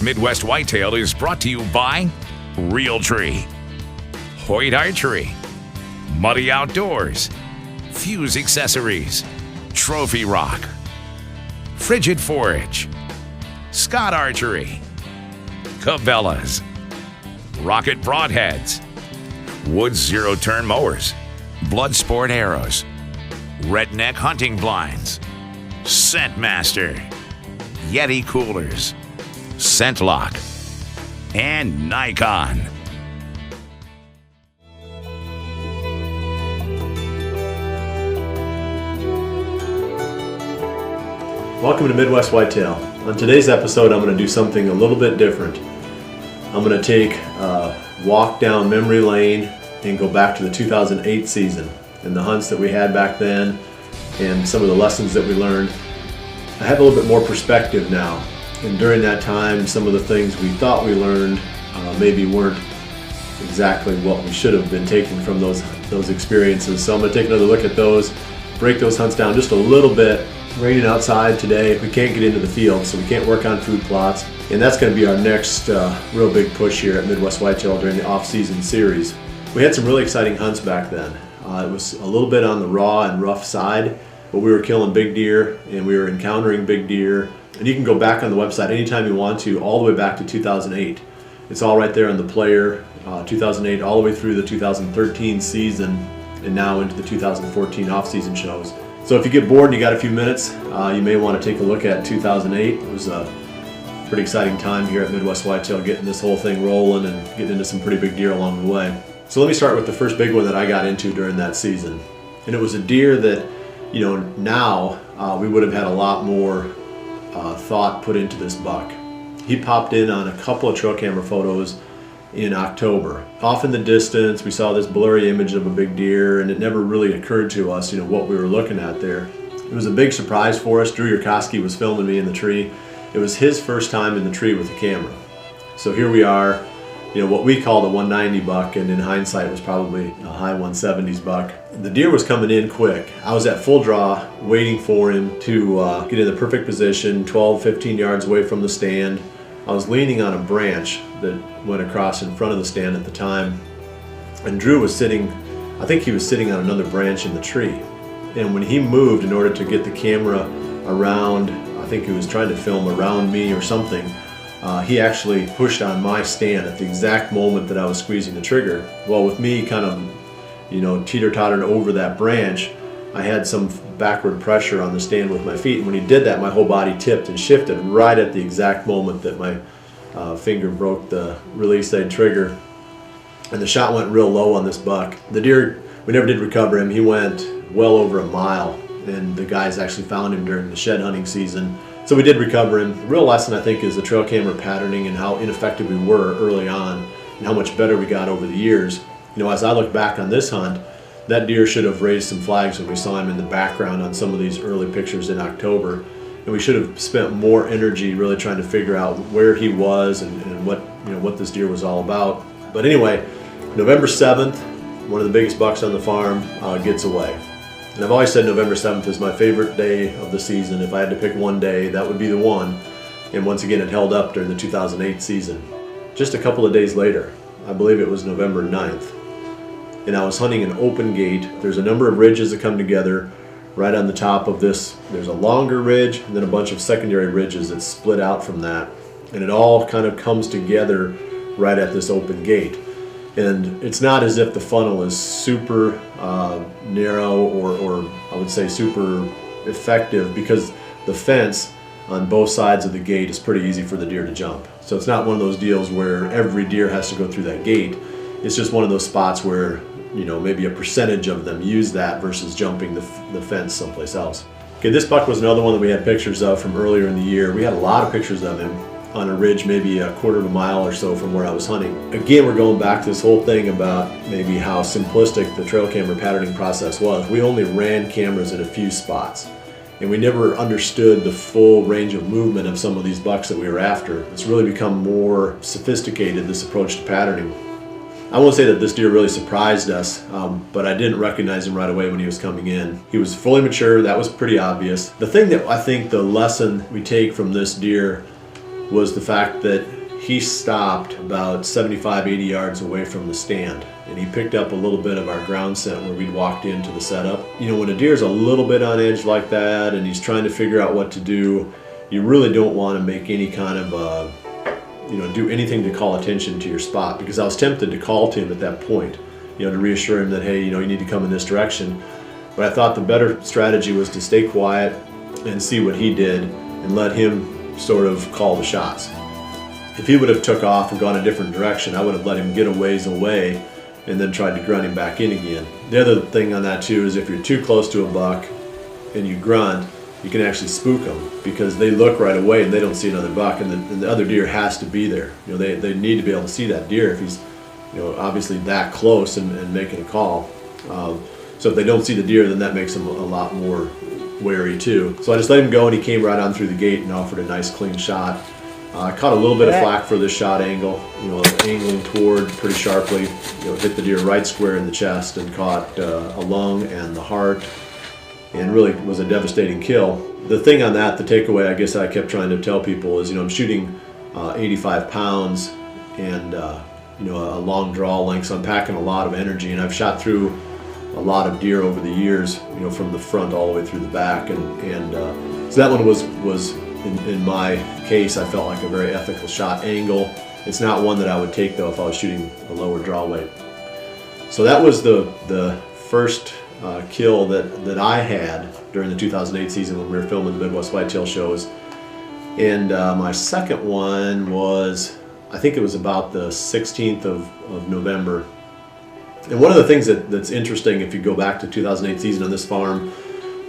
Midwest Whitetail is brought to you by Realtree, Hoyt Archery, Muddy Outdoors, Fuse Accessories, Trophy Rock, Frigid Forage, Scott Archery, Cabela's, Rocket Broadheads, Woods Zero-Turn Mowers, Bloodsport Arrows, Redneck Hunting Blinds, Scentmaster, Yeti Coolers, ScentLock, and Nikon. Welcome to Midwest Whitetail. On today's episode, I'm going to do something a little bit different. I'm going to take a walk down memory lane and go back to the 2008 season and the hunts that we had back then and some of the lessons that we learned. I have a little bit more perspective now, and during that time some of the things we thought we learned maybe weren't exactly what we should have been taking from those experiences. So I'm going to take another look at those, break those hunts down just a little bit. Raining outside today, we can't get into the field, so we can't work on food plots, and that's going to be our next real big push here at Midwest Whitetail during the off-season series. We had some really exciting hunts back then. It was a little bit on the raw and rough side, but we were killing big deer and we were encountering big deer. And you can go back on the website anytime you want to, all the way back to 2008. It's all right there on the player, 2008 all the way through the 2013 season and now into the 2014 off-season shows. So if you get bored and you got a few minutes, you may want to take a look at 2008. It was a pretty exciting time here at Midwest Whitetail, getting this whole thing rolling and getting into some pretty big deer along the way. So let me start with the first big one that I got into during that season. And it was a deer that, now we would have had a lot more thought put into this buck. He popped in on a couple of trail camera photos in October. Off in the distance, we saw this blurry image of a big deer, and it never really occurred to us, what we were looking at there. It was a big surprise for us. Drew Yurkowski was filming me in the tree. It was his first time in the tree with a camera. So here we are, what we called a 190 buck, and in hindsight was probably a high 170s buck. The deer was coming in quick. I was at full draw waiting for him to get in the perfect position, 12, 15 yards away from the stand. I was leaning on a branch that went across in front of the stand at the time, and Drew was sitting, I think he was sitting on another branch in the tree. And when he moved in order to get the camera around, I think he was trying to film around me or something, he actually pushed on my stand at the exact moment that I was squeezing the trigger. Well, with me kind of, teeter-tottered over that branch, I had some backward pressure on the stand with my feet, and when he did that, my whole body tipped and shifted right at the exact moment that my finger broke the release aid trigger, and the shot went real low on this buck. The deer, we never did recover him. He went well over a mile, and the guys actually found him during the shed hunting season. So we did recover him. The real lesson, I think, is the trail camera patterning and how ineffective we were early on and how much better we got over the years. As I look back on this hunt, that deer should have raised some flags when we saw him in the background on some of these early pictures in October. And we should have spent more energy really trying to figure out where he was and what this deer was all about. But anyway, November 7th, one of the biggest bucks on the farm gets away. And I've always said November 7th is my favorite day of the season. If I had to pick one day, that would be the one. And once again, it held up during the 2008 season. Just a couple of days later, I believe it was November 9th, and I was hunting an open gate. There's a number of ridges that come together right on the top of this. There's a longer ridge and then a bunch of secondary ridges that split out from that. And it all kind of comes together right at this open gate. And it's not as if the funnel is super narrow or I would say super effective, because the fence on both sides of the gate is pretty easy for the deer to jump. So it's not one of those deals where every deer has to go through that gate. It's just one of those spots where maybe a percentage of them use that versus jumping the fence someplace else. Okay, this buck was another one that we had pictures of from earlier in the year. We had a lot of pictures of him on a ridge maybe a quarter of a mile or so from where I was hunting. Again, we're going back to this whole thing about maybe how simplistic the trail camera patterning process was. We only ran cameras in a few spots, and we never understood the full range of movement of some of these bucks that we were after. It's really become more sophisticated, this approach to patterning. I won't say that this deer really surprised us, but I didn't recognize him right away when he was coming in. He was fully mature, that was pretty obvious. The thing that I think the lesson we take from this deer was the fact that he stopped about 75, 80 yards away from the stand, and he picked up a little bit of our ground scent where we'd walked into the setup. You know, when a deer's a little bit on edge like that and he's trying to figure out what to do, you really don't want to make any kind of do anything to call attention to your spot, because I was tempted to call to him at that point, to reassure him that, hey, you need to come in this direction. But I thought the better strategy was to stay quiet and see what he did and let him sort of call the shots. If he would have took off and gone a different direction, I would have let him get a ways away and then tried to grunt him back in again. The other thing on that too is if you're too close to a buck and you grunt, you can actually spook them, because they look right away and they don't see another buck, and the other deer has to be there. They need to be able to see that deer if he's obviously that close and making a call. So if they don't see the deer, then that makes them a lot more wary too. So I just let him go, and he came right on through the gate and offered a nice clean shot. I caught a little bit of flack for this shot angle, angling toward pretty sharply, hit the deer right square in the chest and caught a lung and the heart, and really was a devastating kill. The thing on that, the takeaway I guess I kept trying to tell people is, I'm shooting 85 pounds and a long draw length, so I'm packing a lot of energy, and I've shot through a lot of deer over the years, from the front all the way through the back, and so that one was in my case, I felt like a very ethical shot angle. It's not one that I would take though if I was shooting a lower draw weight. So that was the first kill that I had during the 2008 season when we were filming the Midwest Whitetail shows. And my second one was, I think it was about the 16th of November. And one of the things that's interesting, if you go back to 2008 season on this farm,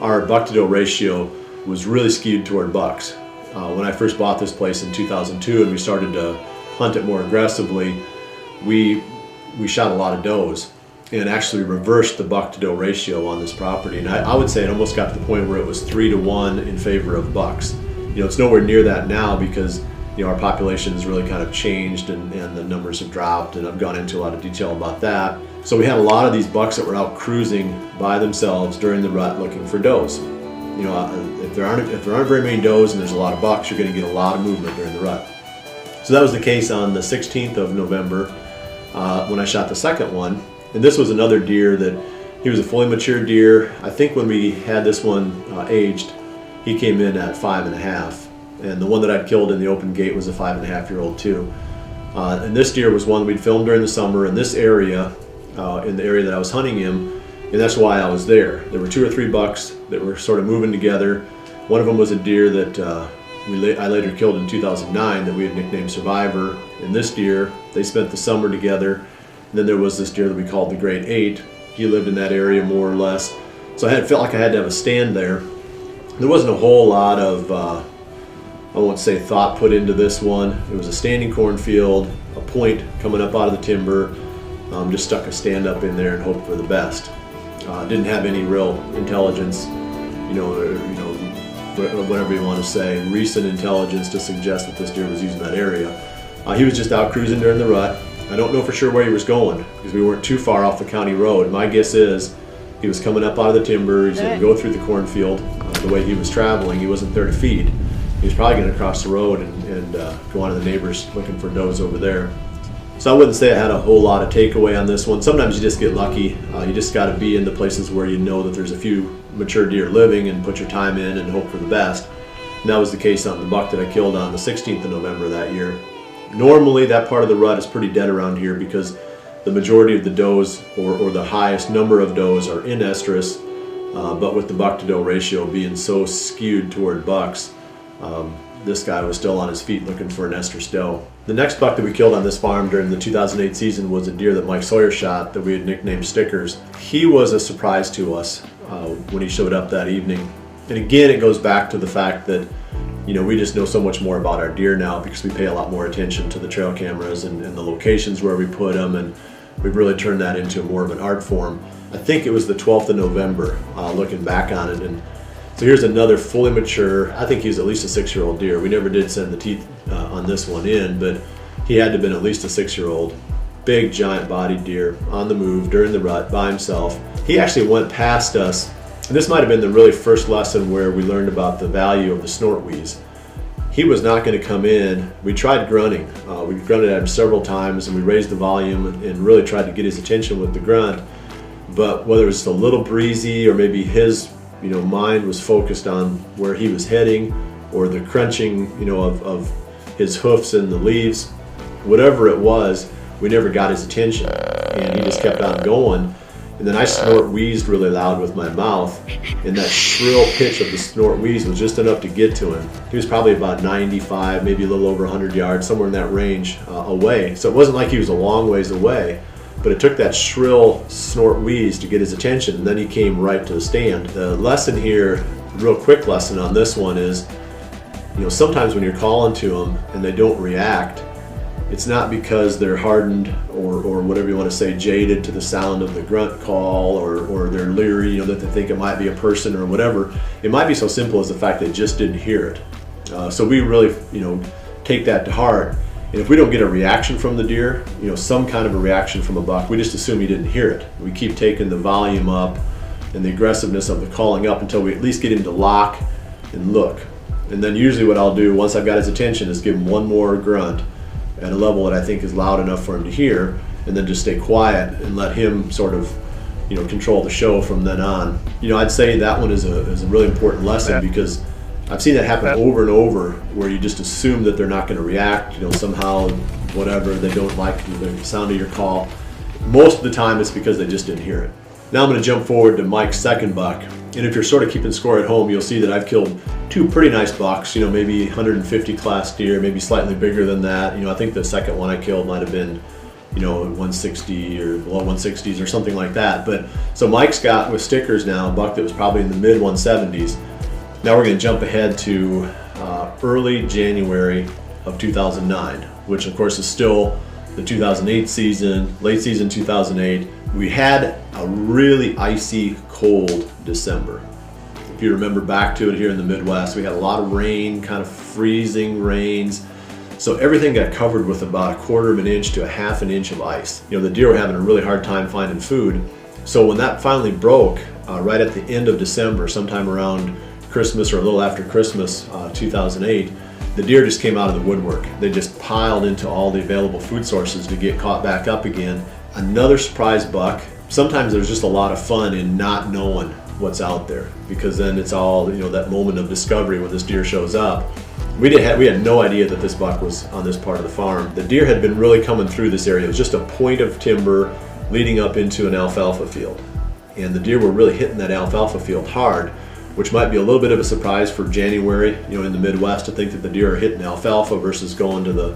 our buck to doe ratio was really skewed toward bucks. When I first bought this place in 2002 and we started to hunt it more aggressively, we shot a lot of does and actually reversed the buck to doe ratio on this property. And I would say it almost got to the point where it was 3-to-1 in favor of bucks. It's nowhere near that now, because our population has really kind of changed and the numbers have dropped, and I've gone into a lot of detail about that. So we had a lot of these bucks that were out cruising by themselves during the rut looking for does. If there aren't very many does and there's a lot of bucks, you're going to get a lot of movement during the rut. So that was the case on the 16th of November when I shot the second one. And this was another deer that, he was a fully mature deer. I think when we had this one aged, he came in at 5.5. And the one that I'd killed in the open gate was a 5.5-year-old too. And this deer was one we'd filmed during the summer in this area, in the area that I was hunting him. And that's why I was there. There were 2 or 3 bucks that were sort of moving together. One of them was a deer that I later killed in 2009 that we had nicknamed Survivor. And this deer, they spent the summer together. And then there was this deer that we called the Great 8. He lived in that area more or less. So I felt like I had to have a stand there. There wasn't a whole lot of, I won't say thought put into this one. It was a standing cornfield, a point coming up out of the timber. Just stuck a stand up in there and hoped for the best. Didn't have any real intelligence, or whatever you want to say, recent intelligence to suggest that this deer was using that area. He was just out cruising during the rut. I don't know for sure where he was going, because we weren't too far off the county road. My guess is he was coming up out of the timber. He's going to go through the cornfield. The way he was traveling, he wasn't there to feed. He was probably going to cross the road and go on to the neighbors looking for does over there. So I wouldn't say I had a whole lot of takeaway on this one. Sometimes you just get lucky. You just got to be in the places where you know that there's a few mature deer living and put your time in and hope for the best. And that was the case on the buck that I killed on the 16th of November that year. Normally that part of the rut is pretty dead around here, because the majority of the does, or the highest number of does, are in estrus. But with the buck to doe ratio being so skewed toward bucks, this guy was still on his feet looking for an estrus doe. The next buck that we killed on this farm during the 2008 season was a deer that Mike Sawyer shot that we had nicknamed Stickers. He was a surprise to us when he showed up that evening. And again, it goes back to the fact that we just know so much more about our deer now, because we pay a lot more attention to the trail cameras and the locations where we put them, and we've really turned that into more of an art form. I think it was the 12th of November, looking back on it. And so here's another fully mature, I think he's at least a 6-year-old deer. We never did send the teeth on this one in, but he had to have been at least a 6-year-old. Big, giant bodied deer on the move during the rut by himself. He actually went past us, and this might have been the really first lesson where we learned about the value of the snort wheeze. he was not going to come in. We tried grunting. We grunted at him several times, and we raised the volume and really tried to get his attention with the grunt. But whether it's a little breezy or maybe his mind was focused on where he was heading, or the crunching of his hoofs in the leaves, whatever it was, we never got his attention, and he just kept on going. And then I snort wheezed really loud with my mouth, and that shrill pitch of the snort wheeze was just enough to get to him. He was probably about 95, maybe a little over 100 yards, somewhere in that range away. So it wasn't like he was a long ways away, but it took that shrill snort wheeze to get his attention, and then he came right to the stand. The lesson here, real quick lesson on this one is, sometimes when you're calling to them and they don't react, it's not because they're hardened or whatever you want to say, jaded to the sound of the grunt call, or they're leery, that they think it might be a person or whatever. It might be so simple as the fact they just didn't hear it. So we really, take that to heart. And if we don't get a reaction from the deer, some kind of a reaction from a buck, we just assume he didn't hear it. We keep taking the volume up and the aggressiveness of the calling up until we at least get him to lock and look. And then usually what I'll do once I've got his attention is give him one more grunt at a level that I think is loud enough for him to hear, and then just stay quiet and let him sort of control the show from then on. I'd say that one is a really important lesson, because I've seen that happen over and over, where you just assume that they're not going to react, somehow, whatever, they don't like the sound of your call. Most of the time it's because they just didn't hear it. Now I'm going to jump forward to Mike's second buck, and if you're sort of keeping score at home, you'll see that I've killed two pretty nice bucks, maybe 150 class deer, maybe slightly bigger than that. I think the second one I killed might have been 160 or below 160s or something like that. But so Mike's got, with stickers now, a buck that was probably in the mid 170s. Now we're going to jump ahead to early January of 2009, which of course is still the 2008 season, late season 2008. We had a really icy cold December. If you remember back to it here in the Midwest, we had a lot of rain, kind of freezing rains. So everything got covered with about 1/4 of an inch to 1/2 an inch of ice. The deer were having a really hard time finding food. So when that finally broke, right at the end of December, sometime around Christmas or a little after Christmas, 2008, the deer just came out of the woodwork. They just piled into all the available food sources to get caught back up again. Another surprise buck. Sometimes there's just a lot of fun in not knowing what's out there, because then it's all, that moment of discovery when this deer shows up. We had no idea that this buck was on this part of the farm. The deer had been really coming through this area. It was just a point of timber leading up into an alfalfa field, and the deer were really hitting that alfalfa field hard, which might be a little bit of a surprise for January, in the Midwest, to think that the deer are hitting alfalfa versus going to the,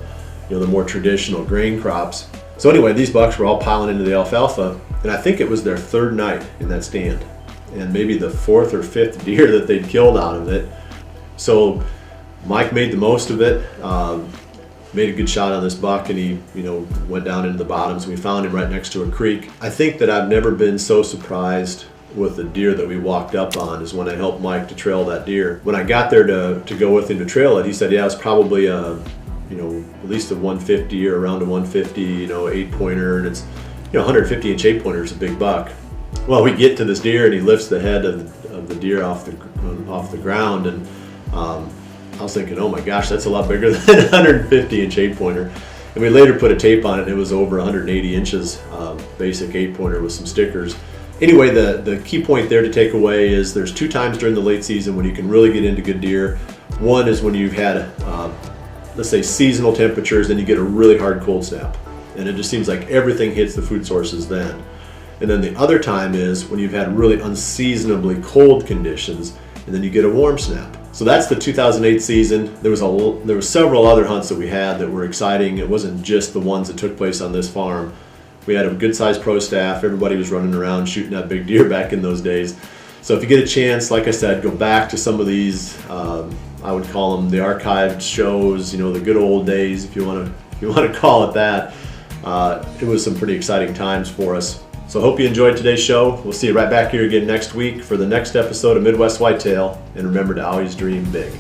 the more traditional grain crops. So anyway, these bucks were all piling into the alfalfa, and I think it was their third night in that stand, and maybe the 4th or 5th deer that they'd killed out of it. So Mike made the most of it, made a good shot on this buck, and he went down into the bottoms. We found him right next to a creek. I think that I've never been so surprised with the deer that we walked up on as when I helped Mike to trail that deer. When I got there to go with him to trail it, he said, yeah, it's probably at least a 150 or around a 150, 8-pointer, and it's 150 inch 8-pointer is a big buck. Well, we get to this deer and he lifts the head of the deer off the ground, and I was thinking, oh my gosh, that's a lot bigger than a 150 inch 8-pointer. And we later put a tape on it, and it was over 180 inches, basic 8-pointer with some stickers. Anyway, the key point there to take away is there's 2 times during the late season when you can really get into good deer. One is when you've had, let's say, seasonal temperatures, then you get a really hard cold snap. And it just seems like everything hits the food sources then. And then the other time is when you've had really unseasonably cold conditions, and then you get a warm snap. So that's the 2008 season. There were several other hunts that we had that were exciting. It wasn't just the ones that took place on this farm. We had a good-sized pro staff. Everybody was running around shooting at big deer back in those days. So if you get a chance, like I said, go back to some of these. I would call them the archived shows. The good old days, if you want to call it that. It was some pretty exciting times for us. So I hope you enjoyed today's show. We'll see you right back here again next week for the next episode of Midwest Whitetail. And remember to always dream big.